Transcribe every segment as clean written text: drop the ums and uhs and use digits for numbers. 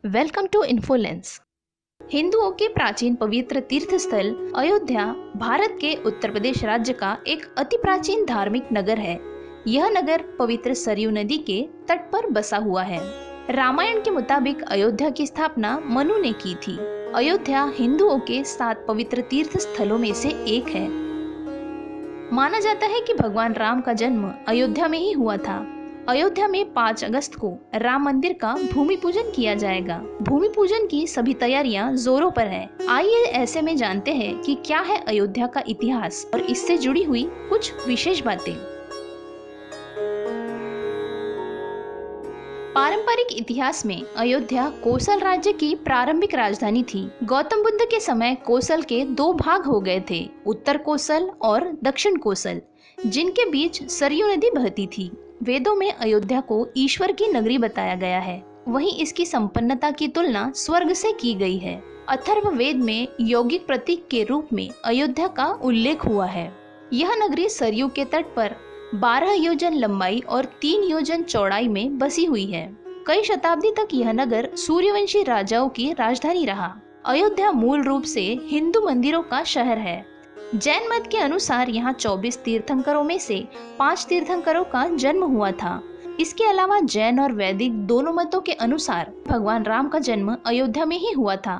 Welcome to इन्फोलेंस। हिंदुओं के प्राचीन पवित्र तीर्थ स्थल अयोध्या भारत के उत्तर प्रदेश राज्य का एक अति प्राचीन धार्मिक नगर है। यह नगर पवित्र सरयू नदी के तट पर बसा हुआ है। रामायण के मुताबिक अयोध्या की स्थापना मनु ने की थी। अयोध्या हिंदुओं के 7 पवित्र तीर्थ स्थलों में से एक है। माना जाता है कि भगवान राम का जन्म अयोध्या में ही हुआ था। अयोध्या में 5 अगस्त को राम मंदिर का भूमि पूजन किया जाएगा। भूमि पूजन की सभी तैयारियां जोरों पर है। आइए ऐसे में जानते हैं कि क्या है अयोध्या का इतिहास और इससे जुड़ी हुई कुछ विशेष बातें। पारंपरिक इतिहास में अयोध्या कोसल राज्य की प्रारंभिक राजधानी थी। गौतम बुद्ध के समय कोसल के 2 भाग हो गए थे, उत्तर कोसल और दक्षिण कोसल, जिनके बीच सरयू नदी बहती थी। वेदों में अयोध्या को ईश्वर की नगरी बताया गया है। वहीं इसकी संपन्नता की तुलना स्वर्ग से की गई है। अथर्ववेद में यौगिक प्रतीक के रूप में अयोध्या का उल्लेख हुआ है। यह नगरी सरयू के तट पर 12 योजन लंबाई और 3 योजन चौड़ाई में बसी हुई है। कई शताब्दी तक यह नगर सूर्यवंशी राजाओं की राजधानी रहा। अयोध्या मूल रूप से हिंदू मंदिरों का शहर है। जैन मत के अनुसार यहाँ 24 तीर्थंकरों में से 5 तीर्थंकरों का जन्म हुआ था। इसके अलावा जैन और वैदिक दोनों मतों के अनुसार भगवान राम का जन्म अयोध्या में ही हुआ था।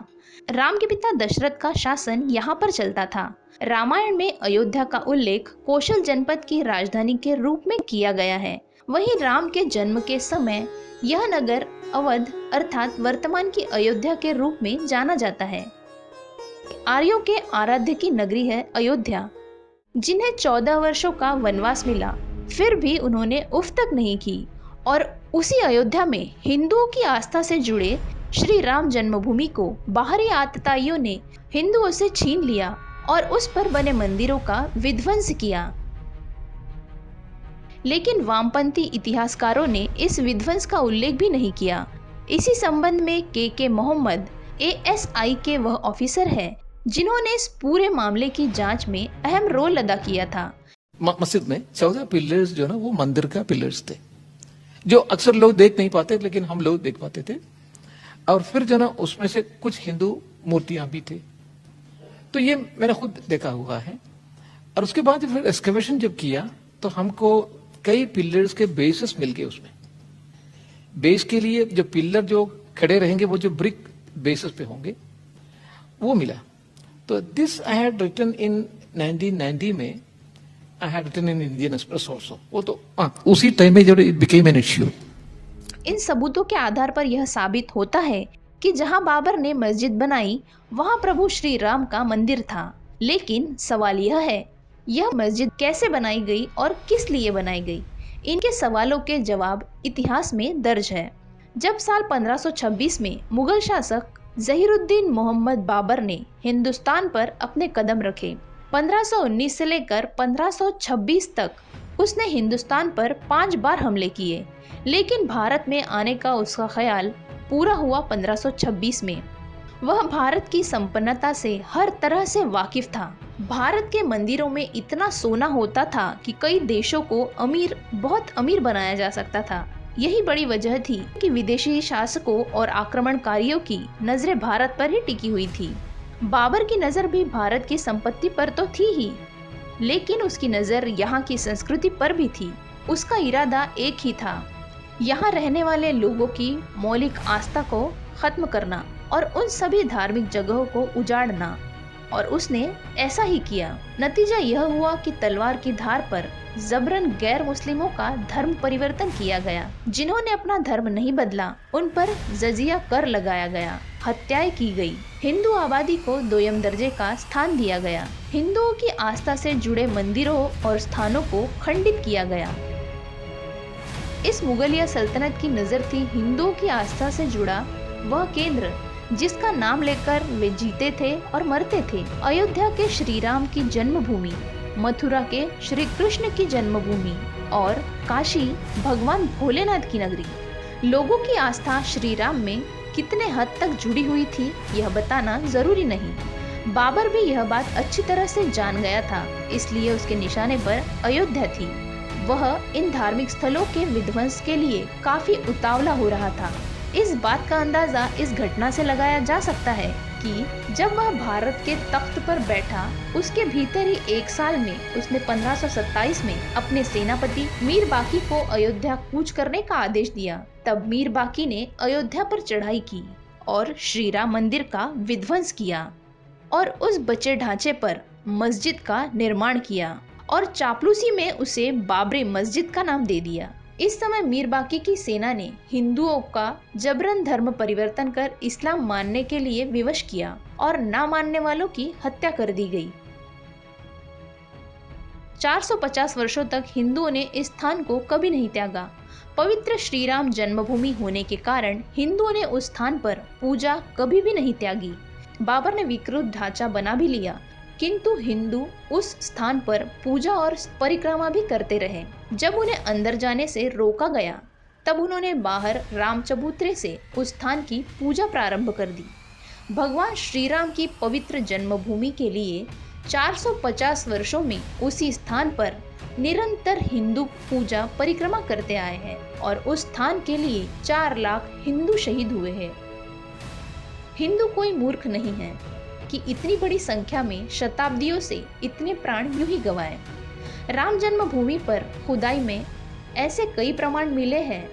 राम के पिता दशरथ का शासन यहाँ पर चलता था। रामायण में अयोध्या का उल्लेख कौशल जनपद की राजधानी के रूप में किया गया है। वहीं राम के जन्म के समय यह नगर अवध अर्थात वर्तमान की अयोध्या के रूप में जाना जाता है। आर्यों के आराध्य की नगरी है अयोध्या, जिन्हें 14 वर्षों का वनवास मिला, फिर भी उन्होंने उफ तक नहीं की और उसी अयोध्या में हिंदुओं की आस्था से जुड़े श्री राम जन्मभूमि को बाहरी आतताइयों ने हिंदुओं से छीन लिया और उस पर बने मंदिरों का विध्वंस किया। लेकिन वामपंथी इतिहासकारों ने इस विध्वंस का उल्लेख भी नहीं किया। इसी संबंध में के मोहम्मद ASI के वह ऑफिसर है जिन्होंने इस पूरे मामले की जांच में अहम रोल अदा किया था। मस्जिद में 14 पिलर्स जो ना वो मंदिर का पिलर्स थे, जो अक्सर लोग देख नहीं पाते, लेकिन हम लोग देख पाते थे। और फिर जो ना उसमें से कुछ हिंदू मूर्तियां भी थे। तो ये मैंने खुद देखा हुआ है। और उसके बाद फिर एक्सकवेशन जब किया तो हमको कई पिलर्स के बेसिस मिल गए। उसमें बेस के लिए जो पिलर जो खड़े रहेंगे वो जो ब्रिक बेसिस पे होंगे वो मिला। तो this I had written in 1990 में, I had written in Indian Express also. वो तो उसी टाइम में जब इट बिकेम एन इश्यू। इन सबूतों के आधार पर यह साबित होता है कि जहां बाबर ने मस्जिद बनाई वहां प्रभु श्री राम का मंदिर था। लेकिन सवाल यह है, यह मस्जिद कैसे बनाई गई और किस लिए बनाई गई? इनके सवालों के जवाब इतिहास में दर्ज है। जब साल 1526 में मुगल शासक जहीरुद्दीन मोहम्मद बाबर ने हिंदुस्तान पर अपने कदम रखे, 1519 से लेकर 1526 तक उसने हिंदुस्तान पर 5 बार हमले किए। लेकिन भारत में आने का उसका ख्याल पूरा हुआ 1526 में। वह भारत की संपन्नता से हर तरह से वाकिफ था। भारत के मंदिरों में इतना सोना होता था कि कई देशों को बहुत अमीर बनाया जा सकता था। यही बड़ी वजह थी कि विदेशी शासकों और आक्रमणकारियों की नजरें भारत पर ही टिकी हुई थी। बाबर की नजर भी भारत की संपत्ति पर तो थी ही, लेकिन उसकी नजर यहाँ की संस्कृति पर भी थी। उसका इरादा एक ही था, यहाँ रहने वाले लोगों की मौलिक आस्था को खत्म करना और उन सभी धार्मिक जगहों को उजाड़ना, और उसने ऐसा ही किया। नतीजा यह हुआ कि तलवार की धार पर जबरन गैर मुस्लिमों का धर्म परिवर्तन किया गया। जिन्होंने अपना धर्म नहीं बदला उन पर जजिया कर लगाया गया, हत्याएं की गई, हिंदू आबादी को 2ym दर्जे का स्थान दिया गया, हिंदुओं की आस्था से जुड़े मंदिरों और स्थानों को खंडित किया गया। इस मुगलिया सल्तनत की नजर थी हिंदुओं की आस्था से जुड़ा वह केंद्र जिसका नाम लेकर वे जीते थे और मरते थे। अयोध्या के श्री राम की जन्मभूमि, मथुरा के श्री कृष्ण की जन्मभूमि और काशी भगवान भोलेनाथ की नगरी। लोगों की आस्था श्री राम में कितने हद तक जुड़ी हुई थी यह बताना जरूरी नहीं। बाबर भी यह बात अच्छी तरह से जान गया था, इसलिए उसके निशाने पर अयोध्या थी। वह इन धार्मिक स्थलों के विध्वंस के लिए काफी उतावला हो रहा था। इस बात का अंदाजा इस घटना से लगाया जा सकता है कि जब वह भारत के तख्त पर बैठा, उसके भीतर ही एक साल में उसने 1527 में अपने सेनापति मीर बाकी को अयोध्या कूच करने का आदेश दिया। तब मीर बाकी ने अयोध्या पर चढ़ाई की और श्री राम मंदिर का विध्वंस किया और उस बचे ढांचे पर मस्जिद का निर्माण किया और चापलूसी में उसे बाबरी मस्जिद का नाम दे दिया। इस समय मीर बाकी की सेना ने हिंदुओं का जबरन धर्म परिवर्तन कर इस्लाम मानने के लिए विवश किया और ना मानने वालों की हत्या कर दी गई। 450 वर्षों तक हिंदुओं ने इस स्थान को कभी नहीं त्यागा। पवित्र श्री राम जन्मभूमि होने के कारण हिंदुओं ने उस स्थान पर पूजा कभी भी नहीं त्यागी। बाबर ने विकृत ढांचा बना भी लिया, किंतु हिंदू उस स्थान पर पूजा और परिक्रमा भी करते रहे। जब उन्हें अंदर जाने से रोका गया, तब उन्होंने बाहर राम चबूतरे से उस स्थान की पूजा प्रारंभ कर दी। भगवान श्री राम की पवित्र जन्मभूमि के लिए 450 वर्षों में उसी स्थान पर निरंतर हिंदू पूजा परिक्रमा करते आए हैं और उस स्थान के लिए 4 लाख हिंदू शहीद हुए हैं। हिंदू कोई मूर्ख नहीं है कि इतनी बड़ी संख्या में शताब्दियों से इतने प्राण यूं ही गंवाए। राम जन्मभूमि पर खुदाई में ऐसे कई प्रमाण मिले हैं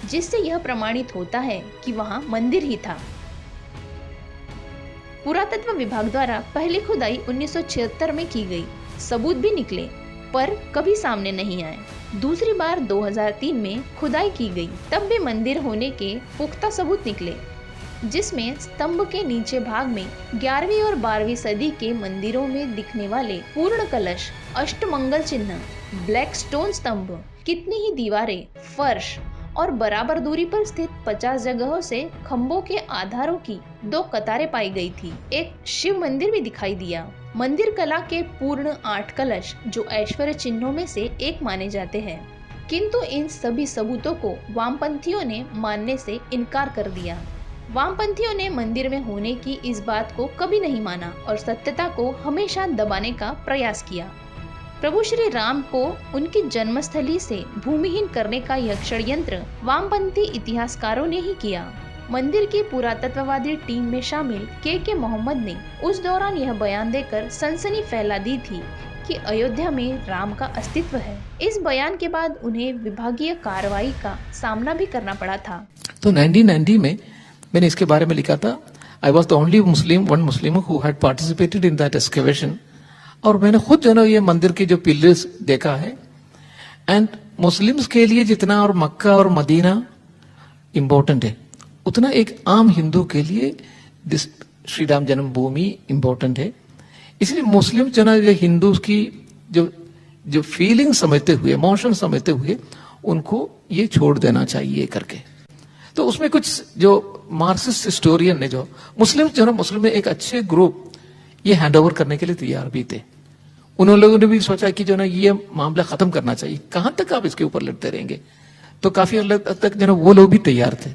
जिससे यह प्रमाणित होता है कि वहां मंदिर ही था। पुरातत्व विभाग द्वारा पहली खुदाई 1976 में की गई, सबूत भी निकले पर कभी सामने नहीं आए। दूसरी बार 2003 में खुदाई की गई, तब भी मंदिर होने के पुख्ता सबूत निकले, जिसमें स्तंभ के नीचे भाग में 11वीं और 12वीं सदी के मंदिरों में दिखने वाले पूर्ण कलश, अष्टमंगल चिन्ह, ब्लैक स्टोन स्तंभ, कितनी ही दीवारें, फर्श और बराबर दूरी पर स्थित 50 जगहों से खंभों के आधारों की 2 कतारें पाई गई थी। एक शिव मंदिर भी दिखाई दिया। मंदिर कला के पूर्ण 8 कलश जो ऐश्वर्य चिन्हों में से एक माने जाते हैं, किंतु इन सभी सबूतों को वामपंथियों ने मानने से इनकार कर दिया। वामपंथियों ने मंदिर में होने की इस बात को कभी नहीं माना और सत्यता को हमेशा दबाने का प्रयास किया। प्रभु श्री राम को उनकी जन्मस्थली से भूमिहीन करने का यह षड्यंत्र वामपंथी इतिहासकारों ने ही किया। मंदिर की पुरातत्ववादी टीम में शामिल के मोहम्मद ने उस दौरान यह बयान देकर सनसनी फैला दी थी कि अयोध्या में राम का अस्तित्व है। इस बयान के बाद उन्हें विभागीय कार्रवाई का सामना भी करना पड़ा था। तो 1990 में मैंने इसके बारे में लिखा था। I was the only one Muslim who had participated in that excavation. और मैंने खुद जो है ये मंदिर के जो पिलर्स देखा है। एंड मुस्लिम्स के लिए जितना और मक्का और मदीना इम्पोर्टेंट है, उतना एक आम हिंदू के लिए this Shri Ram Janmabhoomi important है। इसलिए मुस्लिम जो है हिंदू की जो फीलिंग समझते हुए, इमोशन समझते हुए उनको ये छोड़ देना चाहिए करके। तो उसमें कुछ जो मार्क्सिस्ट हिस्टोरियन ने जो मुस्लिम में एक अच्छे ग्रुप ये हैंड ओवर करने के लिए तैयार भी थे। उन लोगों ने भी सोचा कि जो ना ये मामला खत्म करना चाहिए, कहां तक आप इसके ऊपर लड़ते रहेंगे। तो काफी हद तक जो ना वो लोग भी तैयार थे।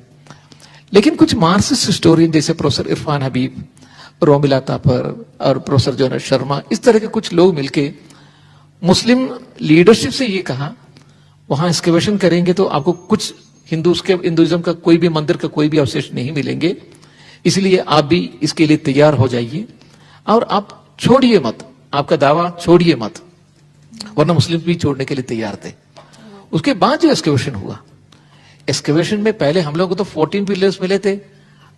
लेकिन कुछ मार्क्सिस्ट हिस्टोरियन जैसे प्रोफेसर इरफान हबीब, रोमिला तापर और प्रोफेसर जो है शर्मा, इस तरह के कुछ लोग मिलके मुस्लिम लीडरशिप से ये कहा वहां एक्सकवेशन करेंगे तो आपको कुछ हिंदुइज्म का कोई भी मंदिर का कोई भी अवशेष नहीं मिलेंगे, इसलिए आप भी इसके लिए तैयार हो जाइए और आप छोड़िए मत, आपका दावा छोड़िए मत, वरना मुस्लिम भी छोड़ने के लिए तैयार थे। उसके बाद जो एक्सकवेशन हुआ, एक्सकवेशन में पहले हम लोगों को तो 14 पिलर्स मिले थे,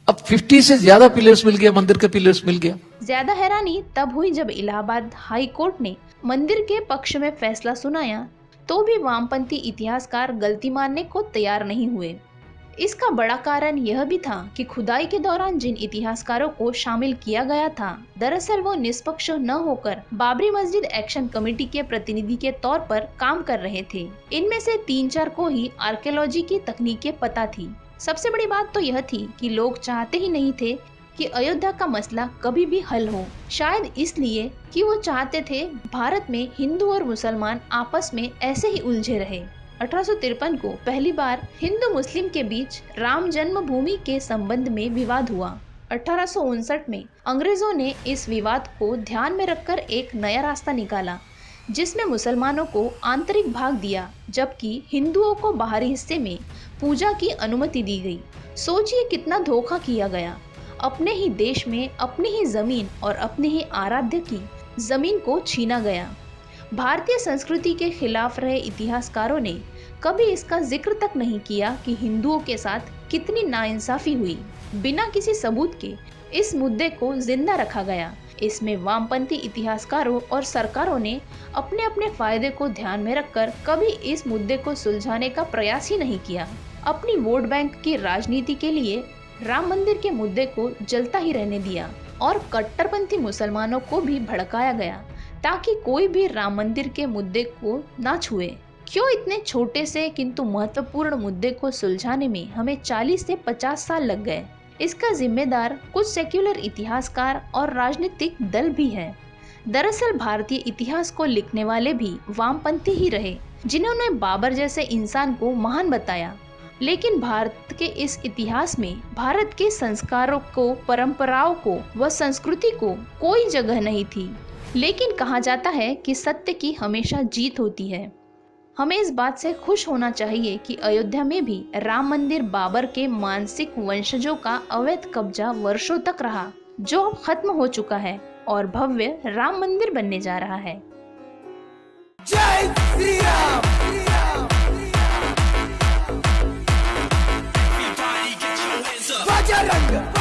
अब 50 से ज्यादा पिलर्स मिल गया, मंदिर के पिलर्स मिल गया। ज्यादा हैरानी तब हुई जब इलाहाबाद हाई कोर्ट ने मंदिर के पक्ष में फैसला सुनाया, तो भी वामपंथी इतिहासकार गलती मानने को तैयार नहीं हुए। इसका बड़ा कारण यह भी था कि खुदाई के दौरान जिन इतिहासकारों को शामिल किया गया था, दरअसल वो निष्पक्ष न होकर बाबरी मस्जिद एक्शन कमेटी के प्रतिनिधि के तौर पर काम कर रहे थे। इनमें से 3-4 को ही आर्कियोलॉजी की तकनीकें पता थी। सबसे बड़ी बात तो यह थी कि लोग चाहते ही नहीं थे कि अयोध्या का मसला कभी भी हल हो, शायद इसलिए कि वो चाहते थे भारत में हिंदू और मुसलमान आपस में ऐसे ही उलझे रहे। 1853 को पहली बार हिंदू मुस्लिम के बीच राम जन्मभूमि के संबंध में विवाद हुआ। 1859 में अंग्रेजों ने इस विवाद को ध्यान में रखकर एक नया रास्ता निकाला, जिसमें मुसलमानों को आंतरिक भाग दिया जबकि हिंदुओं को बाहरी हिस्से में पूजा की अनुमति दी गई। सोचिए कितना धोखा किया गया। अपने ही देश में अपनी ही जमीन और अपने ही आराध्य की जमीन को छीना गया। भारतीय संस्कृति के खिलाफ रहे इतिहासकारों ने कभी इसका जिक्र तक नहीं किया कि हिंदुओं के साथ कितनी नाइंसाफी हुई। बिना किसी सबूत के इस मुद्दे को जिंदा रखा गया। इसमें वामपंथी इतिहासकारों और सरकारों ने अपने अपने फायदे को ध्यान में रखकर कभी इस मुद्दे को सुलझाने का प्रयास ही नहीं किया। अपनी वोट बैंक की राजनीति के लिए राम मंदिर के मुद्दे को जलता ही रहने दिया और कट्टरपंथी मुसलमानों को भी भड़काया गया ताकि कोई भी राम मंदिर के मुद्दे को ना छुए। क्यों इतने छोटे से किंतु महत्वपूर्ण मुद्दे को सुलझाने में हमें 40 से 50 साल लग गए? इसका जिम्मेदार कुछ सेक्युलर इतिहासकार और राजनीतिक दल भी है। दरअसल भारतीय इतिहास को लिखने वाले भी वामपंथी ही रहे, जिन्होंने बाबर जैसे इंसान को महान बताया। लेकिन भारत के इस इतिहास में भारत के संस्कारों को, परंपराओं को व संस्कृति को कोई जगह नहीं थी। लेकिन कहा जाता है कि सत्य की हमेशा जीत होती है। हमें इस बात से खुश होना चाहिए कि अयोध्या में भी राम मंदिर बाबर के मानसिक वंशजों का अवैध कब्जा वर्षों तक रहा, जो अब खत्म हो चुका है और भव्य राम मंदिर बनने जा रहा है। जय श्री राम। बजरंग